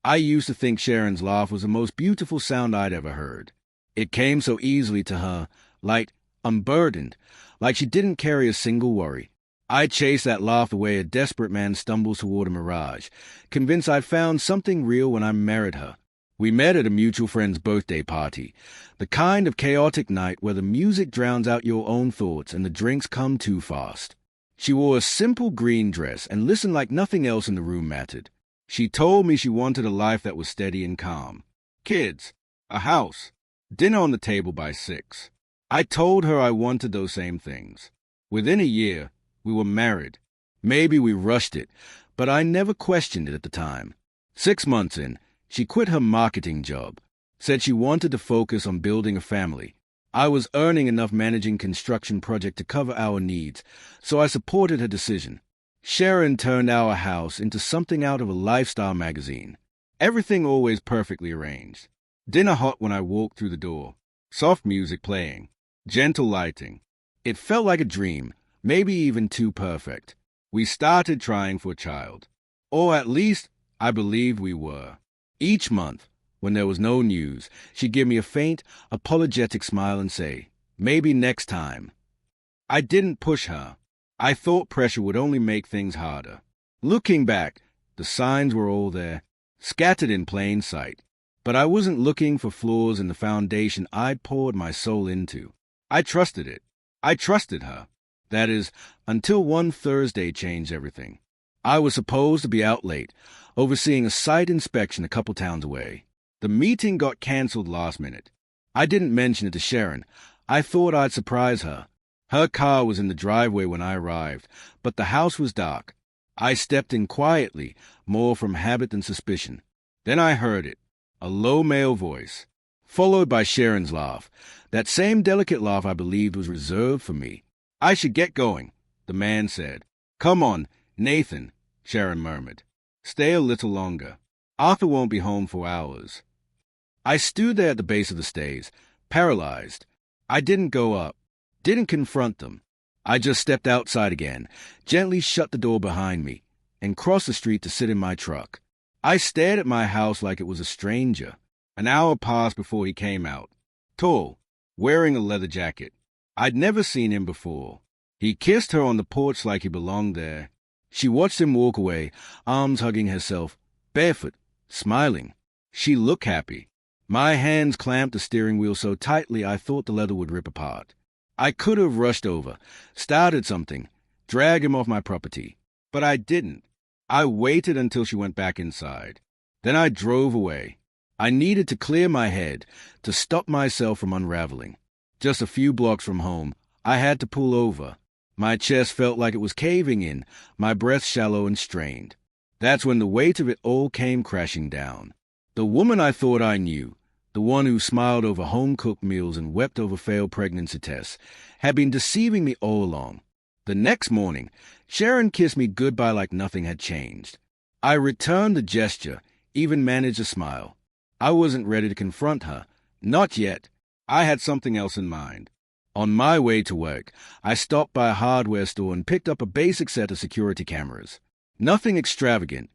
I used to think Sharon's laugh was the most beautiful sound I'd ever heard. It came so easily to her, light, unburdened, like she didn't carry a single worry. I chased that laugh the way a desperate man stumbles toward a mirage, convinced I'd found something real when I married her. We met at a mutual friend's birthday party, the kind of chaotic night where the music drowns out your own thoughts and the drinks come too fast. She wore a simple green dress and listened like nothing else in the room mattered. She told me she wanted a life that was steady and calm. Kids, a house, dinner on the table by 6. I told her I wanted those same things. Within a year, we were married. Maybe we rushed it, but I never questioned it at the time. 6 months in, she quit her marketing job, said she wanted to focus on building a family. I was earning enough managing construction project to cover our needs, so I supported her decision. Sharon turned our house into something out of a lifestyle magazine. Everything always perfectly arranged. Dinner hot when I walked through the door. Soft music playing. Gentle lighting. It felt like a dream, maybe even too perfect. We started trying for a child. Or at least, I believed we were. Each month, when there was no news, she'd give me a faint, apologetic smile and say, "Maybe next time." I didn't push her. I thought pressure would only make things harder. Looking back, the signs were all there, scattered in plain sight. But I wasn't looking for flaws in the foundation I'd poured my soul into. I trusted it. I trusted her. That is, until one Thursday changed everything. I was supposed to be out late, overseeing a site inspection a couple towns away. The meeting got canceled last minute. I didn't mention it to Sharon. I thought I'd surprise her. Her car was in the driveway when I arrived, but the house was dark. I stepped in quietly, more from habit than suspicion. Then I heard it, a low male voice, followed by Sharon's laugh, that same delicate laugh I believed was reserved for me. "I should get going," the man said. "Come on, Nathan," Sharon murmured. "Stay a little longer. Arthur won't be home for hours." I stood there at the base of the stairs, paralyzed. I didn't go up, didn't confront them. I just stepped outside again, gently shut the door behind me, and crossed the street to sit in my truck. I stared at my house like it was a stranger. An hour passed before he came out. Tall, wearing a leather jacket. I'd never seen him before. He kissed her on the porch like he belonged there. She watched him walk away, arms hugging herself, barefoot, smiling. She looked happy. My hands clamped the steering wheel so tightly I thought the leather would rip apart. I could have rushed over, started something, dragged him off my property. But I didn't. I waited until she went back inside. Then I drove away. I needed to clear my head, to stop myself from unraveling. Just a few blocks from home, I had to pull over. My chest felt like it was caving in, my breath shallow and strained. That's when the weight of it all came crashing down. The woman I thought I knew, the one who smiled over home-cooked meals and wept over failed pregnancy tests, had been deceiving me all along. The next morning, Sharon kissed me goodbye like nothing had changed. I returned the gesture, even managed a smile. I wasn't ready to confront her. Not yet. I had something else in mind. On my way to work, I stopped by a hardware store and picked up a basic set of security cameras. Nothing extravagant,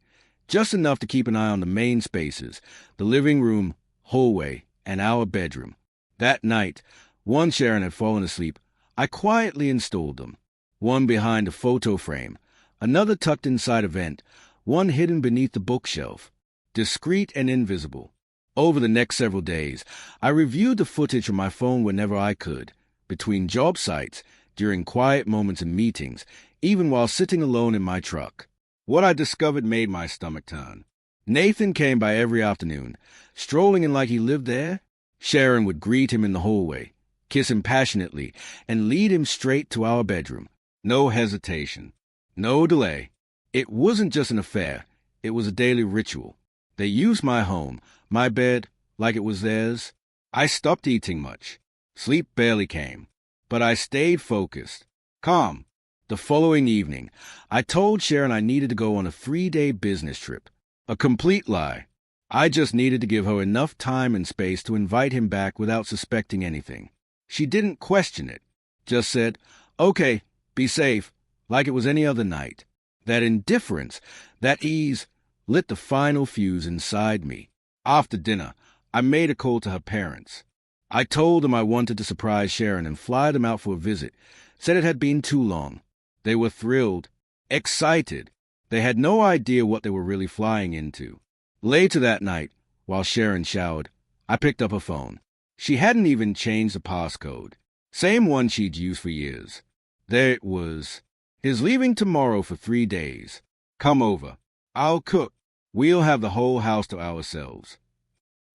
just enough to keep an eye on the main spaces, the living room, hallway, and our bedroom. That night, one Sharon had fallen asleep. I quietly installed them. One behind a photo frame, another tucked inside a vent, one hidden beneath the bookshelf. Discreet and invisible. Over the next several days, I reviewed the footage from my phone whenever I could, between job sites, during quiet moments in meetings, even while sitting alone in my truck. What I discovered made my stomach turn. Nathan came by every afternoon, strolling in like he lived there. Sharon would greet him in the hallway, kiss him passionately, and lead him straight to our bedroom. No hesitation. No delay. It wasn't just an affair. It was a daily ritual. They used my home, my bed, like it was theirs. I stopped eating much. Sleep barely came. But I stayed focused, calm. The following evening, I told Sharon I needed to go on a 3-day business trip. A complete lie. I just needed to give her enough time and space to invite him back without suspecting anything. She didn't question it, just said, "Okay, be safe," like it was any other night. That indifference, that ease, lit the final fuse inside me. After dinner, I made a call to her parents. I told them I wanted to surprise Sharon and fly them out for a visit, said it had been too long. They were thrilled, excited. They had no idea what they were really flying into. Later that night, while Sharon showered, I picked up her phone. She hadn't even changed the passcode. Same one she'd used for years. There it was. "He's leaving tomorrow for 3 days. Come over. I'll cook. We'll have the whole house to ourselves."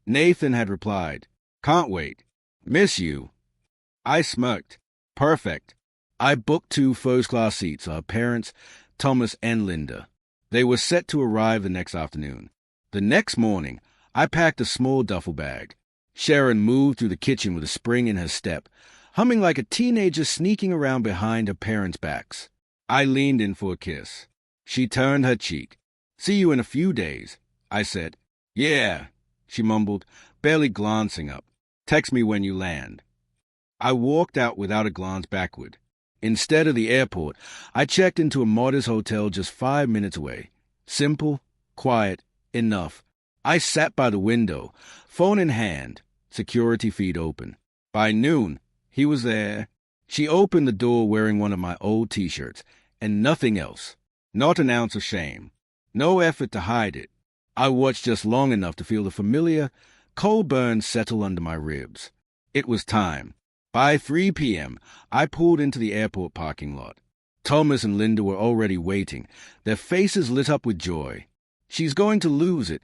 Nathan had replied, "Can't wait. Miss you." I smirked. Perfect. I booked 2 first-class seats for her parents, Thomas and Linda. They were set to arrive the next afternoon. The next morning, I packed a small duffel bag. Sharon moved through the kitchen with a spring in her step, humming like a teenager sneaking around behind her parents' backs. I leaned in for a kiss. She turned her cheek. "See you in a few days," I said. "Yeah," she mumbled, barely glancing up. "Text me when you land." I walked out without a glance backward. Instead of the airport, I checked into a modest hotel just 5 minutes away. Simple, quiet, enough. I sat by the window, phone in hand, security feed open. By noon, he was there. She opened the door wearing one of my old T-shirts, and nothing else. Not an ounce of shame. No effort to hide it. I watched just long enough to feel the familiar, cold burn settle under my ribs. It was time. By 3 p.m., I pulled into the airport parking lot. Thomas and Linda were already waiting, their faces lit up with joy. "She's going to lose it,"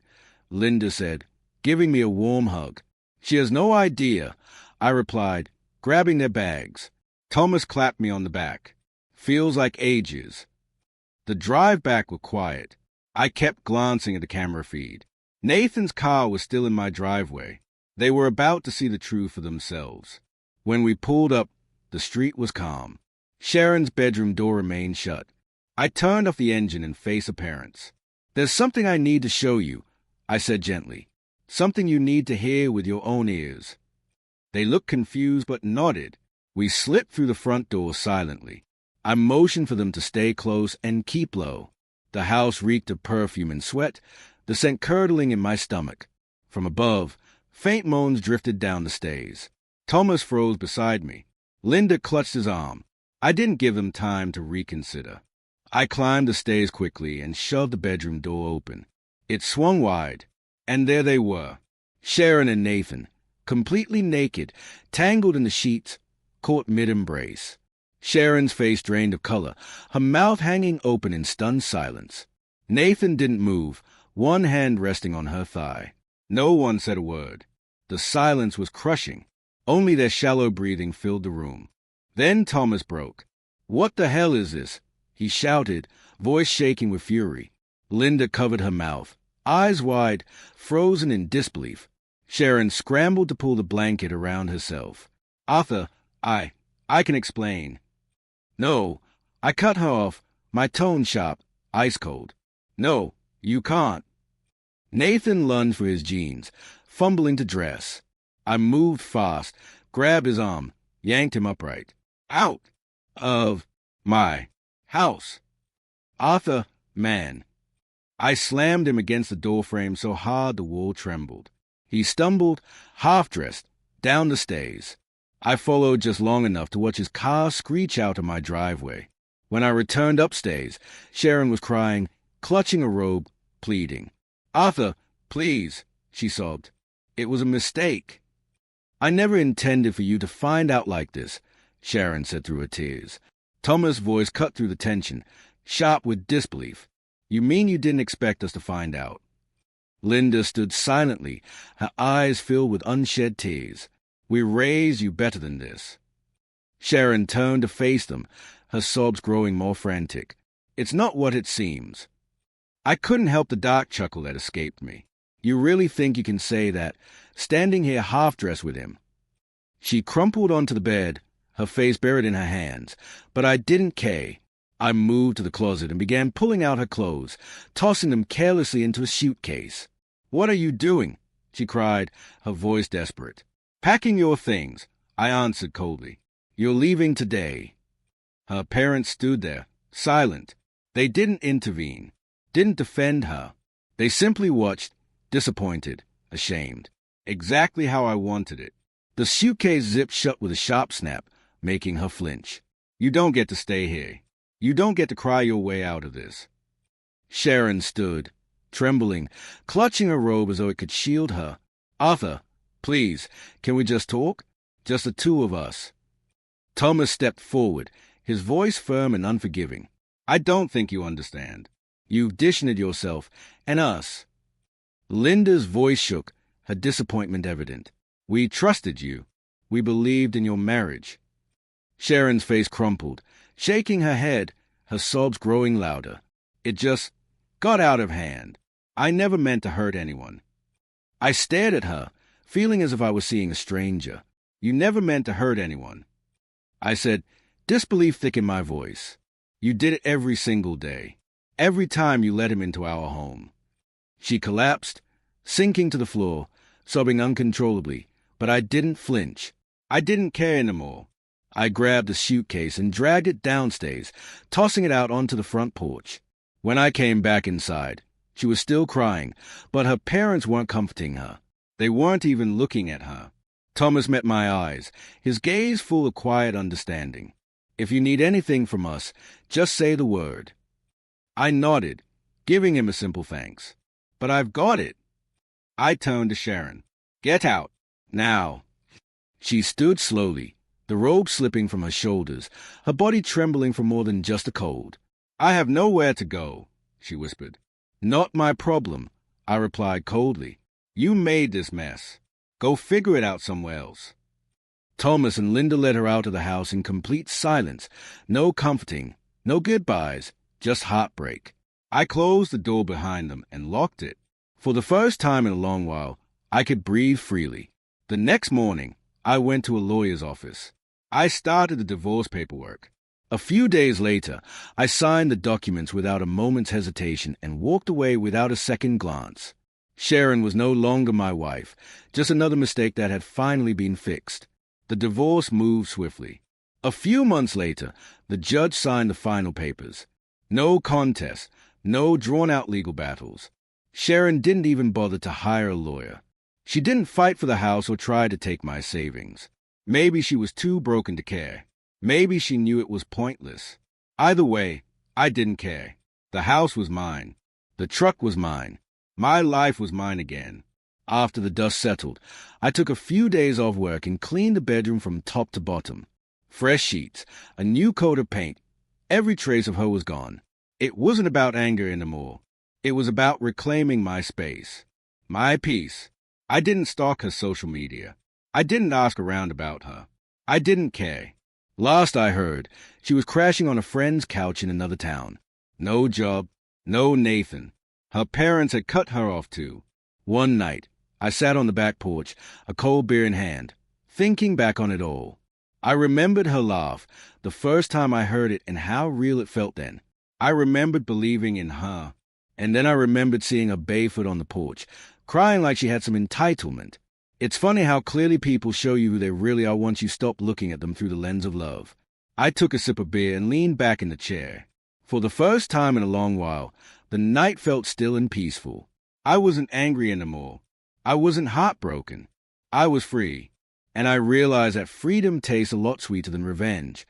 Linda said, giving me a warm hug. "She has no idea," I replied, grabbing their bags. Thomas clapped me on the back. "Feels like ages." The drive back was quiet. I kept glancing at the camera feed. Nathan's car was still in my driveway. They were about to see the truth for themselves. When we pulled up, the street was calm. Sharon's bedroom door remained shut. I turned off the engine and faced her parents. "There's something I need to show you," I said gently. "Something you need to hear with your own ears." They looked confused but nodded. We slipped through the front door silently. I motioned for them to stay close and keep low. The house reeked of perfume and sweat, the scent curdling in my stomach. From above, faint moans drifted down the stairs. Thomas froze beside me. Linda clutched his arm. I didn't give them time to reconsider. I climbed the stairs quickly and shoved the bedroom door open. It swung wide, and there they were, Sharon and Nathan, completely naked, tangled in the sheets, caught mid-embrace. Sharon's face drained of color, her mouth hanging open in stunned silence. Nathan didn't move, one hand resting on her thigh. No one said a word. The silence was crushing. Only their shallow breathing filled the room. Then Thomas broke. "What the hell is this?" he shouted, voice shaking with fury. Linda covered her mouth, eyes wide, frozen in disbelief. Sharon scrambled to pull the blanket around herself. "Arthur, I can explain." "No," I cut her off, my tone sharp, ice cold. "No, you can't." Nathan lunged for his jeans, fumbling to dress. I moved fast, grabbed his arm, yanked him upright. "Out of my house. Arthur, man." I slammed him against the doorframe so hard the wall trembled. He stumbled, half-dressed, down the stairs. I followed just long enough to watch his car screech out of my driveway. When I returned upstairs, Sharon was crying, clutching a robe, pleading. "Arthur, please," she sobbed. "It was a mistake." "I never intended for you to find out like this," Sharon said through her tears. Thomas' voice cut through the tension, sharp with disbelief. "You mean you didn't expect us to find out?" Linda stood silently, her eyes filled with unshed tears. "We raised you better than this." Sharon turned to face them, her sobs growing more frantic. "It's not what it seems." I couldn't help the dark chuckle that escaped me. "You really think you can say that, standing here half-dressed with him?" She crumpled onto the bed, her face buried in her hands, but I didn't care. I moved to the closet and began pulling out her clothes, tossing them carelessly into a suitcase. "What are you doing?" she cried, her voice desperate. "Packing your things," I answered coldly. "You're leaving today." Her parents stood there, silent. They didn't intervene, didn't defend her. They simply watched, disappointed, ashamed. Exactly how I wanted it. The suitcase zipped shut with a sharp snap, making her flinch. You don't get to stay here. You don't get to cry your way out of this. Sharon stood, trembling, clutching her robe as though it could shield her. Arthur, please, can we just talk? Just the two of us. Thomas stepped forward, his voice firm and unforgiving. I don't think you understand. You've distanced yourself, and us. Linda's voice shook, her disappointment evident. We trusted you. We believed in your marriage. Sharon's face crumpled, shaking her head, her sobs growing louder. It just got out of hand. I never meant to hurt anyone. I stared at her, feeling as if I was seeing a stranger. You never meant to hurt anyone. I said, disbelief thick in my voice. You did it every single day. Every time you let him into our home. She collapsed, sinking to the floor, sobbing uncontrollably, but I didn't flinch. I didn't care anymore. I grabbed the suitcase and dragged it downstairs, tossing it out onto the front porch. When I came back inside, she was still crying, but her parents weren't comforting her. They weren't even looking at her. Thomas met my eyes, his gaze full of quiet understanding. If you need anything from us, just say the word. I nodded, giving him a simple thanks. But I've got it. I turned to Sharon. Get out. Now. She stood slowly, the robe slipping from her shoulders, her body trembling from more than just a cold. I have nowhere to go, she whispered. Not my problem, I replied coldly. You made this mess. Go figure it out somewhere else. Thomas and Linda led her out of the house in complete silence. No comforting, no goodbyes, just heartbreak. I closed the door behind them and locked it. For the first time in a long while, I could breathe freely. The next morning, I went to a lawyer's office. I started the divorce paperwork. A few days later, I signed the documents without a moment's hesitation and walked away without a second glance. Sharon was no longer my wife, just another mistake that had finally been fixed. The divorce moved swiftly. A few months later, the judge signed the final papers. No contest, no drawn-out legal battles. Sharon didn't even bother to hire a lawyer. She didn't fight for the house or try to take my savings. Maybe she was too broken to care. Maybe she knew it was pointless. Either way, I didn't care. The house was mine. The truck was mine. My life was mine again. After the dust settled, I took a few days off work and cleaned the bedroom from top to bottom. Fresh sheets, a new coat of paint. Every trace of her was gone. It wasn't about anger anymore. It was about reclaiming my space. My peace. I didn't stalk her social media. I didn't ask around about her. I didn't care. Last I heard, she was crashing on a friend's couch in another town. No job, no Nathan. Her parents had cut her off too. One night, I sat on the back porch, a cold beer in hand, thinking back on it all. I remembered her laugh, the first time I heard it and how real it felt then. I remembered believing in her. And then I remembered seeing her barefoot on the porch, crying like she had some entitlement. It's funny how clearly people show you who they really are once you stop looking at them through the lens of love. I took a sip of beer and leaned back in the chair. For the first time in a long while, the night felt still and peaceful. I wasn't angry anymore. I wasn't heartbroken. I was free. And I realized that freedom tastes a lot sweeter than revenge.